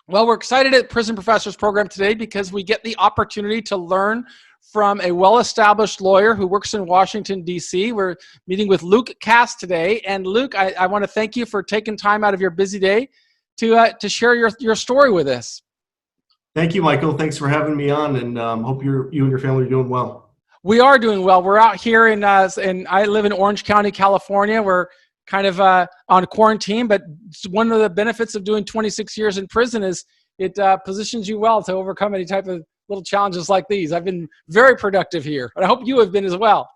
Well, we're excited at Prison Professors Program today because we get the opportunity to learn from a well-established lawyer who works in Washington, D.C. We're meeting with Luke Cass today. And Luke, I want to thank you for taking time out of your busy day to share your story with us. Thank you, Michael. Thanks for having me on, and hope you and your family are doing well. We are doing well. We're out here and I live in Orange County, California. We're kind of on quarantine, but one of the benefits of doing 26 years in prison is it positions you well to overcome any type of little challenges like these. I've been very productive here, and I hope you have been as well.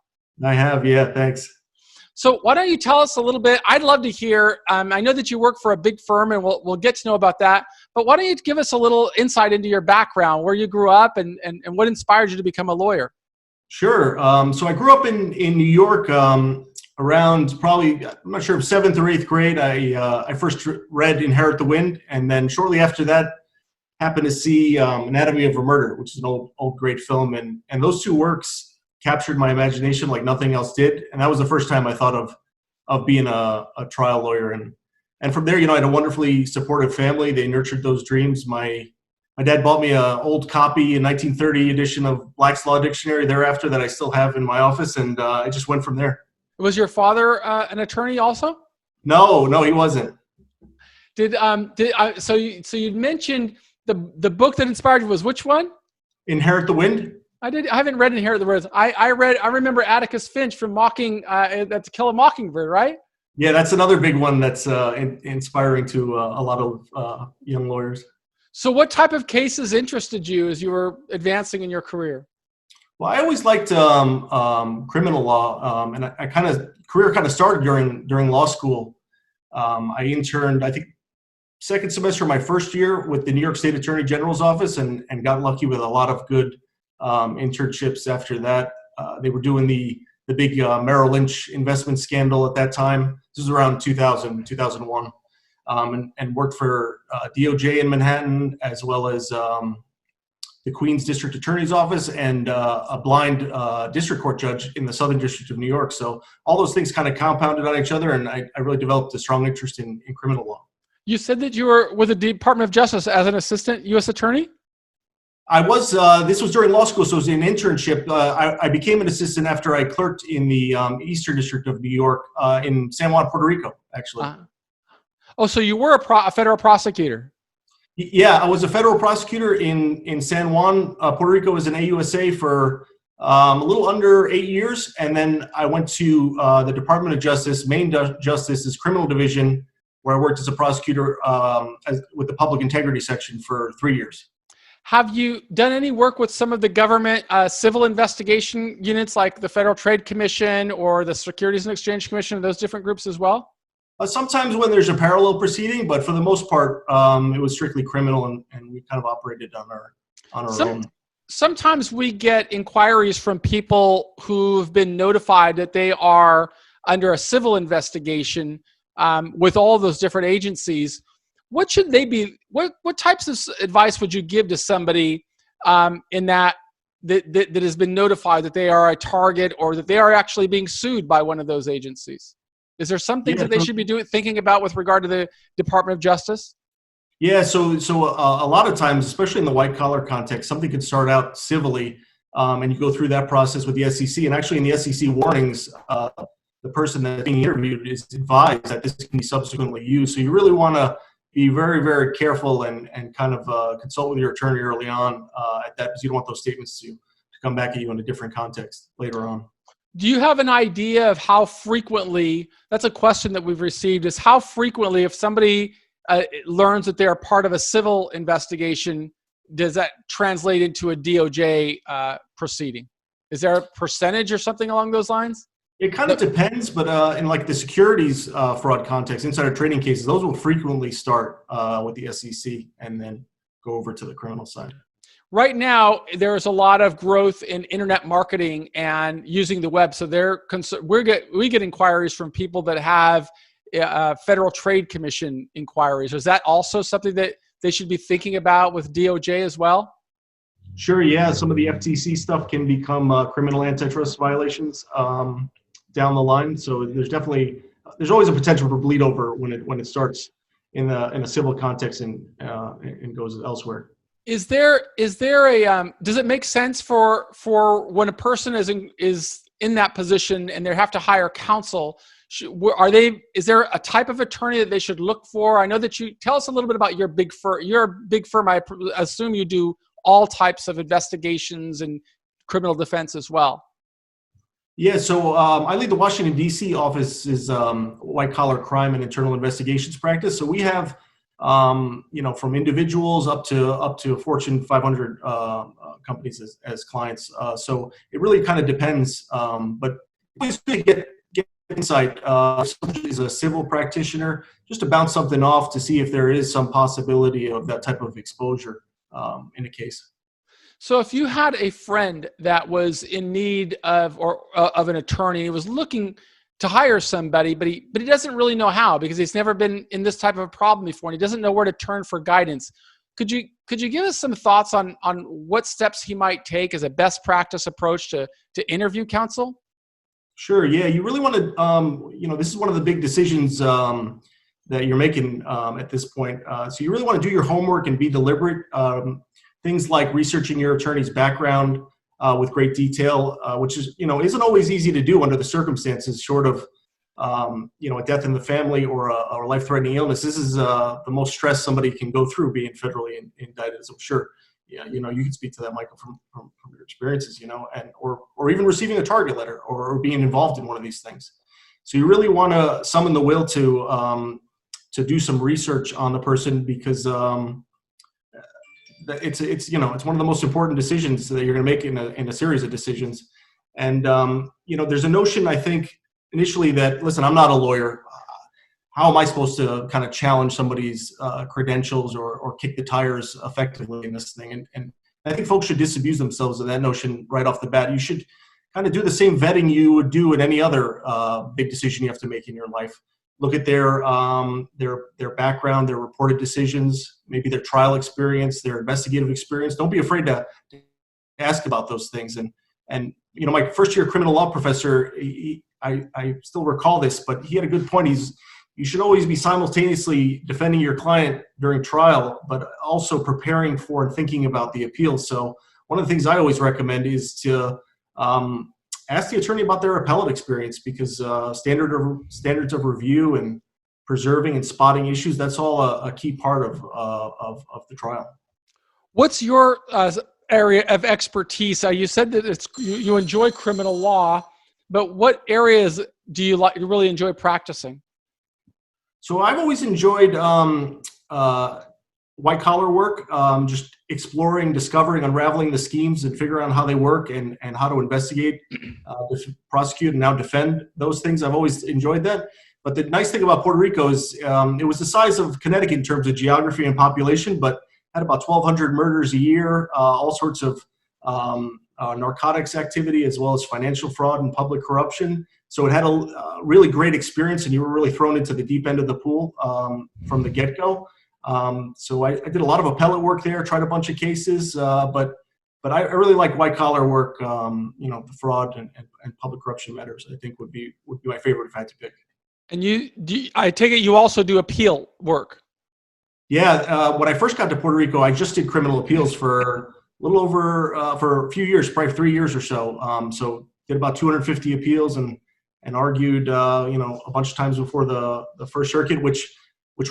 I have, yeah, thanks. So why don't you tell us a little bit? I'd love to hear, I know that you work for a big firm, and we'll get to know about that, but why don't you give us a little insight into your background, where you grew up, and what inspired you to become a lawyer? Sure. So I grew up in New York around probably, I'm not sure, 7th or 8th grade. I first read Inherit the Wind, and then shortly after that happened to see Anatomy of a Murder, which is an old great film, and those two works captured my imagination like nothing else did, and that was the first time I thought of being a trial lawyer. And from there, I had a wonderfully supportive family. They nurtured those dreams. My dad bought me an old copy, a 1930 edition of Black's Law Dictionary thereafter that I still have in my office, and I just went from there. Was your father an attorney also? No, he wasn't. So you mentioned the book that inspired you was which one? Inherit the Wind. I haven't read Inherit the Wind. I remember Atticus Finch from To Kill a Mockingbird, right? Yeah, that's another big one that's inspiring to a lot of young lawyers. So what type of cases interested you as you were advancing in your career? Well, I always liked criminal law, and career kind of started during law school. I interned, I think, second semester of my first year with the New York State Attorney General's office, and got lucky with a lot of good internships after that. They were doing the big Merrill Lynch investment scandal at that time. This was around 2000, 2001. And worked for DOJ in Manhattan, as well as the Queens District Attorney's Office, and a blind district court judge in the Southern District of New York. So all those things kind of compounded on each other, and I really developed a strong interest in criminal law. You said that you were with the Department of Justice as an assistant U.S. attorney? I was. This was during law school, so it was an internship. I became an assistant after I clerked in the Eastern District of New York in San Juan, Puerto Rico, actually. Oh, so you were a federal prosecutor? Yeah, I was a federal prosecutor in San Juan, Puerto Rico, as an AUSA for a little under 8 years. And then I went to the Department of Justice, Main Justice's Criminal Division, where I worked as a prosecutor with the Public Integrity Section for 3 years. Have you done any work with some of the government civil investigation units like the Federal Trade Commission or the Securities and Exchange Commission, those different groups as well? Sometimes when there's a parallel proceeding, but for the most part, it was strictly criminal, and we kind of operated on our own. Sometimes we get inquiries from people who've been notified that they are under a civil investigation with all those different agencies. What should they be? What types of advice would you give to somebody in that has been notified that they are a target or that they are actually being sued by one of those agencies? Is there something that they should be thinking about with regard to the Department of Justice? Yeah, so a lot of times, especially in the white collar context, something could start out civilly, and you go through that process with the SEC. And actually, in the SEC warnings, the person that's being interviewed is advised that this can be subsequently used. So you really want to be very, very careful and kind of consult with your attorney early on at that, because you don't want those statements to come back at you in a different context later on. Do you have an idea of how frequently, that's a question that we've received, is how frequently if somebody learns that they're part of a civil investigation, does that translate into a DOJ proceeding? Is there a percentage or something along those lines? It kind of depends, but in like the securities fraud context, insider trading cases, those will frequently start with the SEC and then go over to the criminal side. Right now, there's a lot of growth in internet marketing and using the web. So we get inquiries from people that have Federal Trade Commission inquiries. Is that also something that they should be thinking about with DOJ as well? Sure, yeah. Some of the FTC stuff can become criminal antitrust violations down the line. So there's always a potential for bleed over when it starts in a civil context and goes elsewhere. Is there a does it make sense for when a person is in that position and they have to hire counsel? Is there a type of attorney that they should look for? I know that you tell us a little bit about your big firm. You're a big firm. I assume you do all types of investigations and criminal defense as well. Yeah, so I lead the Washington D.C. office's white collar crime and internal investigations practice. So we have from individuals up to Fortune 500 companies as clients. So it really kind of depends. But always get insight. Somebody is a civil practitioner, just to bounce something off to see if there is some possibility of that type of exposure in a case. So if you had a friend that was in need of an attorney, he was looking to hire somebody, but he doesn't really know how because he's never been in this type of a problem before and he doesn't know where to turn for guidance. Could you give us some thoughts on what steps he might take as a best practice approach to interview counsel? Sure. Yeah, you really want to. This is one of the big decisions that you're making at this point. So you really want to do your homework and be deliberate. Things like researching your attorney's background with great detail, which is isn't always easy to do under the circumstances, short of a death in the family or a life-threatening illness. This is the most stress somebody can go through being federally indicted, as I'm sure. Yeah, you can speak to that, Michael, from your experiences, and or even receiving a target letter or being involved in one of these things. So you really want to summon the will to do some research on the person because it's one of the most important decisions that you're going to make in a series of decisions. And there's a notion, I think, initially that, listen, I'm not a lawyer. How am I supposed to kind of challenge somebody's credentials or kick the tires effectively in this thing? And I think folks should disabuse themselves of that notion right off the bat. You should kind of do the same vetting you would do in any other big decision you have to make in your life. Look at their background, their reported decisions, maybe their trial experience, their investigative experience. Don't be afraid to ask about those things. And my first year criminal law professor, I still recall this, but he had a good point. You should always be simultaneously defending your client during trial, but also preparing for and thinking about the appeal. So one of the things I always recommend is to ask the attorney about their appellate experience because standards of review and preserving and spotting issues, that's all a key part of the trial. What's your area of expertise? You said that you enjoy criminal law, but what areas do you really enjoy practicing? So I've always enjoyed white collar work, just exploring, discovering, unraveling the schemes and figuring out how they work and how to investigate, prosecute, and now defend those things. I've always enjoyed that. But the nice thing about Puerto Rico is it was the size of Connecticut in terms of geography and population, but had about 1,200 murders a year, all sorts of narcotics activity, as well as financial fraud and public corruption. So it had a really great experience, and you were really thrown into the deep end of the pool from the get-go. So I did a lot of appellate work there, tried a bunch of cases, but I really like white collar work. The fraud and public corruption matters, I think, would be my favorite if I had to pick. And I take it you also do appeal work. Yeah, when I first got to Puerto Rico, I just did criminal appeals for a little over for a few years, probably 3 years or so. So did about 250 appeals and argued a bunch of times before the First Circuit, which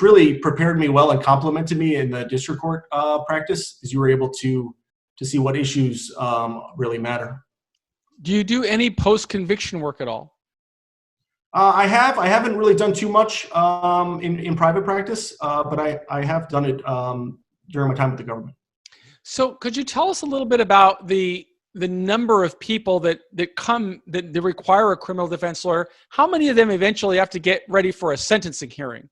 really prepared me well and complimented me in the district court practice, because you were able to see what issues really matter. Do you do any post-conviction work at all? I haven't really done too much in private practice, but I have done it during my time with the government. So could you tell us a little bit about the number of people that require a criminal defense lawyer? How many of them eventually have to get ready for a sentencing hearing?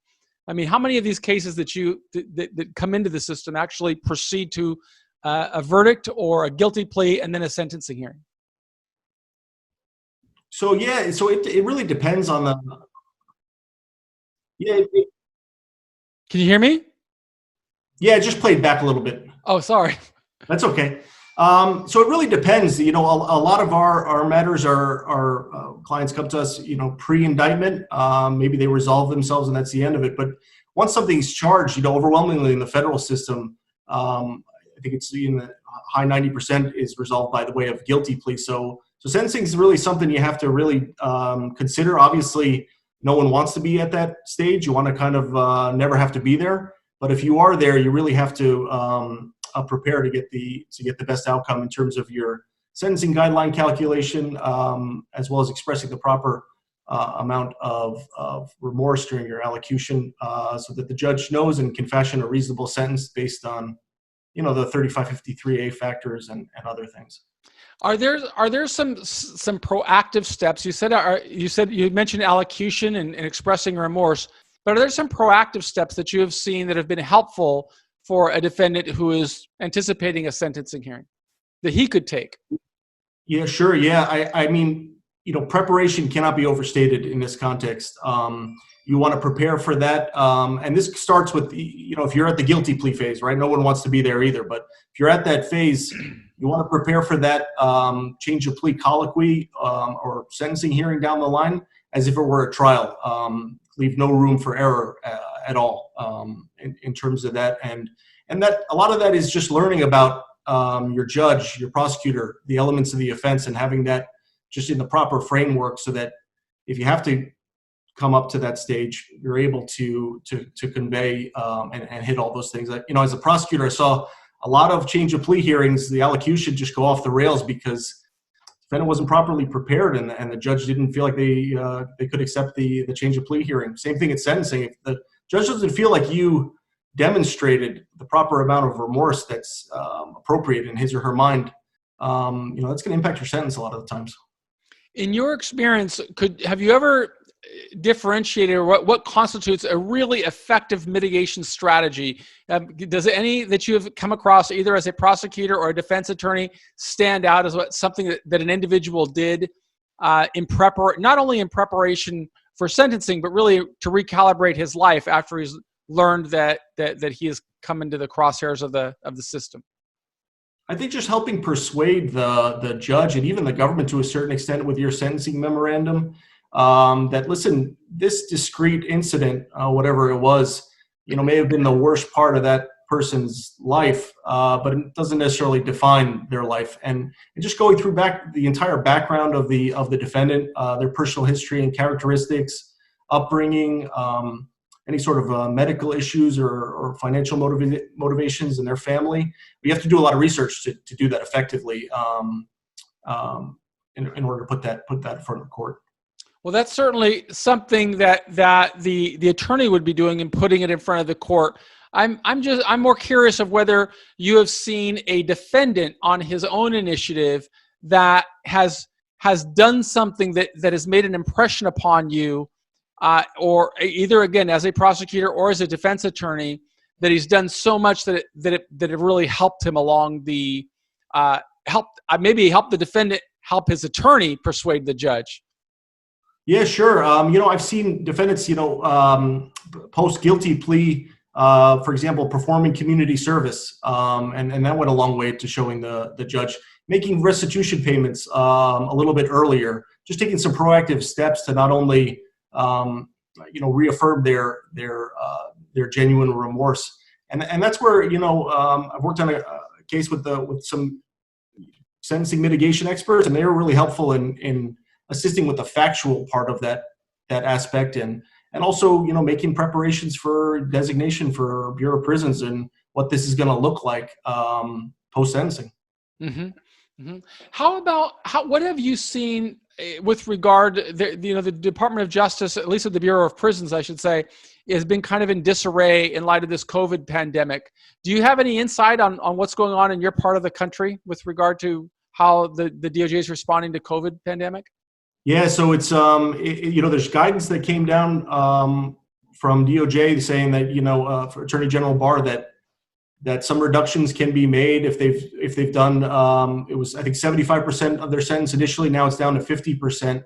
I mean, how many of these cases that come into the system actually proceed to a verdict or a guilty plea and then a sentencing hearing? So it really depends on the. Yeah. Can you hear me? Yeah, it just played back a little bit. Oh, sorry. That's okay. So it really depends. A lot of our matters our clients come to us, pre-indictment. Maybe they resolve themselves and that's the end of it. But once something's charged, overwhelmingly in the federal system, I think it's in the high 90% is resolved by the way of guilty plea. So sentencing is really something you have to really consider. Obviously, no one wants to be at that stage. You want to kind of never have to be there. But if you are there, you really have to prepare to get the best outcome in terms of your sentencing guideline calculation, as well as expressing the proper amount of remorse during your allocution, so that the judge knows and can fashion a reasonable sentence based on, the 3553A factors and other things. Are there some proactive steps? You mentioned allocution and expressing remorse, but are there some proactive steps that you have seen that have been helpful for a defendant who is anticipating a sentencing hearing that he could take? Yeah, sure. Yeah, I mean, preparation cannot be overstated in this context. You want to prepare for that. And this starts with, if you're at the guilty plea phase, right? No one wants to be there either. But if you're at that phase, you want to prepare for that change of plea colloquy or sentencing hearing down the line as if it were a trial. Leave no room for error at all in terms of that. And that a lot of that is just learning about your judge, your prosecutor, the elements of the offense, and having that just in the proper framework so that if you have to come up to that stage, you're able to convey and hit all those things. As a prosecutor, I saw a lot of change of plea hearings. The allocution just go off the rails because the defendant wasn't properly prepared, and the judge didn't feel like they could accept the change of plea hearing. Same thing at sentencing. If the judge doesn't feel like you demonstrated the proper amount of remorse that's appropriate in his or her mind, that's going to impact your sentence a lot of the times. In your experience, have you ever differentiated what constitutes a really effective mitigation strategy? Does any that you have come across, either as a prosecutor or a defense attorney, stand out as something that an individual did not only in preparation for sentencing, but really to recalibrate his life after he's learned that he has come into the crosshairs of the system? I think just helping persuade the judge and even the government to a certain extent with your sentencing memorandum, that listen, this discrete incident, whatever it was, may have been the worst part of that person's life, but it doesn't necessarily define their life. And just going through the entire background of the defendant, their personal history and characteristics, upbringing, any sort of medical issues or financial motivations in their family. We have to do a lot of research to do that effectively in order to put that in front of the court. Well, that's certainly something that the attorney would be doing and putting it in front of the court. I'm more curious of whether you have seen a defendant on his own initiative that has done something that has made an impression upon you, or either again as a prosecutor or as a defense attorney, that he's done so much that it really helped him along the maybe help the defendant help his attorney persuade the judge. Yeah, sure. I've seen defendants, post guilty plea, for example, performing community service, and that went a long way to showing the judge making restitution payments a little bit earlier, just taking some proactive steps to not only reaffirm their genuine remorse, and that's where I've worked on a case with some sentencing mitigation experts, and they were really helpful in assisting with the factual part of that aspect, and also making preparations for designation for Bureau of Prisons and what this is going to look like post sentencing. Mm-hmm. Mm-hmm. What have you seen with regard the Department of Justice, at least at the Bureau of Prisons, I should say, has been kind of in disarray in light of this COVID pandemic. Do you have any insight on what's going on in your part of the country with regard to how the DOJ is responding to COVID pandemic? Yeah, so it's there's guidance that came down from DOJ saying that for Attorney General Barr that some reductions can be made if they've done it was I think 75% of their sentence initially, now it's down to 50%.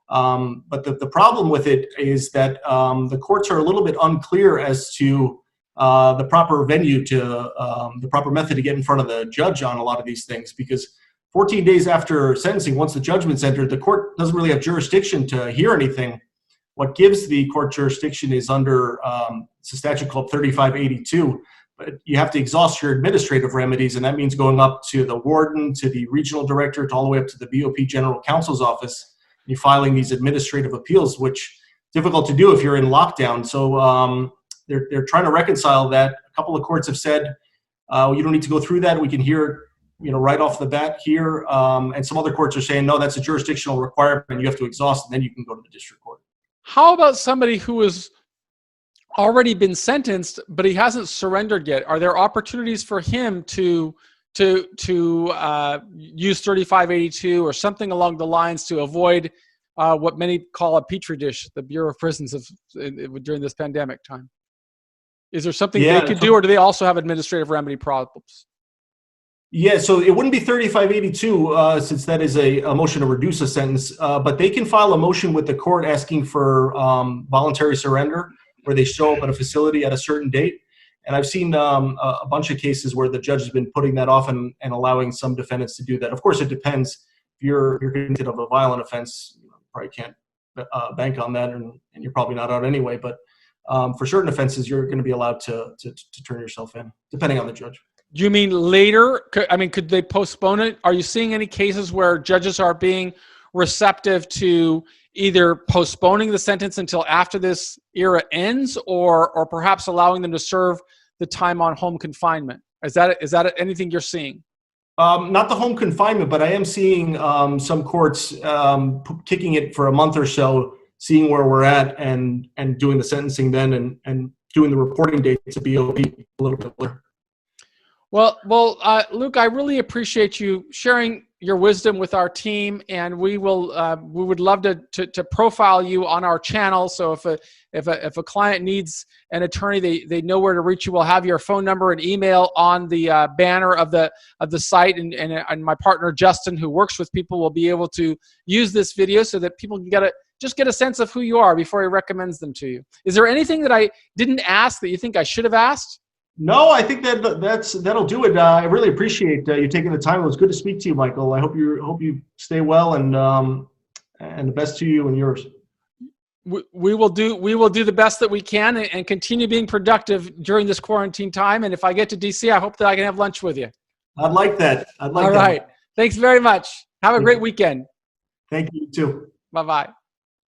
But the problem with it is that the courts are a little bit unclear as to the proper venue the proper method to get in front of the judge on a lot of these things, because 14 days after sentencing, once the judgment's entered, the court doesn't really have jurisdiction to hear anything what gives the court jurisdiction is under it's a statute called 3582. But you have to exhaust your administrative remedies, and that means going up to the warden, to the regional director, to all the way up to the BOP general counsel's office. And you're filing these administrative appeals, which is difficult to do if you're in lockdown. So they're trying to reconcile that. A couple of courts have said, you don't need to go through that. We can hear it, right off the bat here. And some other courts are saying, no, that's a jurisdictional requirement. You have to exhaust, and then you can go to the district court. How about somebody who has already been sentenced, but he hasn't surrendered yet? Are there opportunities for him to use 3582 or something along the lines to avoid what many call a petri dish, the Bureau of Prisons during this pandemic time? Is there something they could do, or do they also have administrative remedy problems? Yeah, so it wouldn't be 3582 since that is a motion to reduce a sentence, but they can file a motion with the court asking for voluntary surrender, where they show up at a facility at a certain date. And I've seen a bunch of cases where the judge has been putting that off and allowing some defendants to do that. Of course, it depends. If you're convicted of a violent offense, you probably can't bank on that, and you're probably not out anyway. But for certain offenses, you're going to be allowed to turn yourself in, depending on the judge. Do you mean later? Could they postpone it? Are you seeing any cases where judges are being receptive to either postponing the sentence until after this era ends, or perhaps allowing them to serve the time on home confinement? Is that anything you're seeing? Not the home confinement, but I am seeing some courts kicking it for a month or so, seeing where we're at, and doing the sentencing then, and doing the reporting date to BOP a little bit later. Well, Luke, I really appreciate you sharing your wisdom with our team, and we would love to profile you on our channel. So if a client needs an attorney, they know where to reach you. We'll have your phone number and email on the banner of the site, and my partner Justin, who works with people, will be able to use this video so that people can get a sense of who you are before he recommends them to you. Is there anything that I didn't ask that you think I should have asked? No, I think that'll do it. I really appreciate you taking the time. It was good to speak to you, Michael. I hope you stay well, and the best to you and yours. We will do the best that we can, and continue being productive during this quarantine time. And if I get to DC, I hope that I can have lunch with you. I'd like that. All right. Thanks very much. Have a great weekend. Thank you too. Bye-bye.